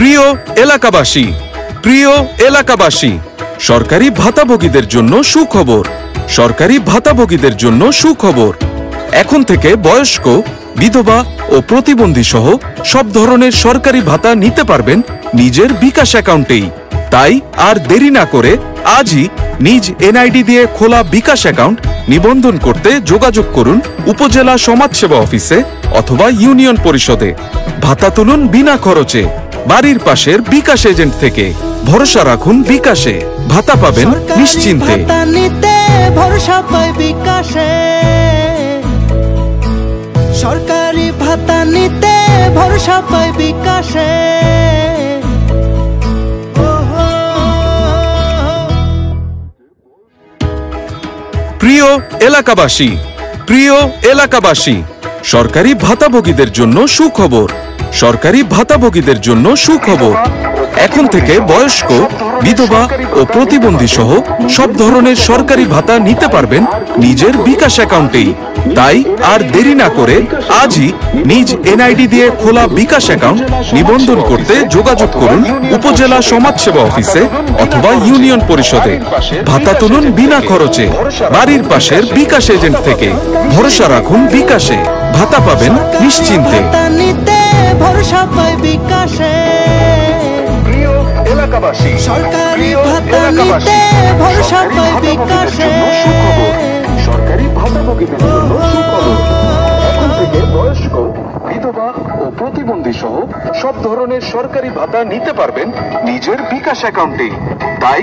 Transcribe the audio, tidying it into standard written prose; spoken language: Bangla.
প্রিয় এলাকাবাসী, প্রিয় এলাকাবাসী, সরকারি ভাতাভোগীদের জন্য সুখবর। সরকারি ভাতাভোগীদের জন্য সুখবর। এখন থেকে বয়স্ক, বিধবা ও প্রতিবন্ধী সহ সব ধরনের সরকারি ভাতা নিতে পারবেন নিজের বিকাশ অ্যাকাউন্টেই। তাই আর দেরি না করে আজই নিজ এনআইডি দিয়ে খোলা বিকাশ অ্যাকাউন্ট নিবন্ধন করতে যোগাযোগ করুন উপজেলা সমাজসেবা অফিসে অথবা ইউনিয়ন পরিষদে। ভাতা তুলুন বিনা খরচে বাড়ির পাশের বিকাশ এজেন্ট থেকে। ভরসা রাখুন বিকাশে, ভাতা পাবেন নিশ্চিন্তে। ভরসা পায় বিকাশে, সরকারি ভাতা নিতে ভরসা পায় বিকাশে। প্রিয় এলাকাবাসী, প্রিয় এলাকাবাসী, সরকারি ভাতাভোগীদের জন্য সুখবর। সরকারি ভাতাভোগীদের জন্য সুখবর। এখন থেকে বয়স্ক, বিধবা ও প্রতিবন্ধী সহ সব ধরনের সরকারি ভাতা নিতে পারবেন নিজের বিকাশ অ্যাকাউন্টেই। তাই আর দেরি না করে আজই নিজ এনআইডি দিয়ে খোলা বিকাশ অ্যাকাউন্ট নিবন্ধন করতে যোগাযোগ করুন উপজেলা সমাজসেবা অফিসে অথবা ইউনিয়ন পরিষদে। ভাতা তুলুন বিনা খরচে বাড়ির পাশের বিকাশ এজেন্ট থেকে। ভরসা রাখুন বিকাশে, ভাতা পাবেন নিশ্চিন্তে। ভরসা পায় বিকাশে, সরকারি ভাতা নিতে ভরসা পায় বিকাশে। সরকারি ভাতাভোগীদের জন্য সুখবর। এখন থেকে বয়স্ক, বিধবা ও প্রতিবন্ধী সহ সব ধরনের সরকারি ভাতা নিতে পারবেন নিজের বিকাশ অ্যাকাউন্টেই। তাই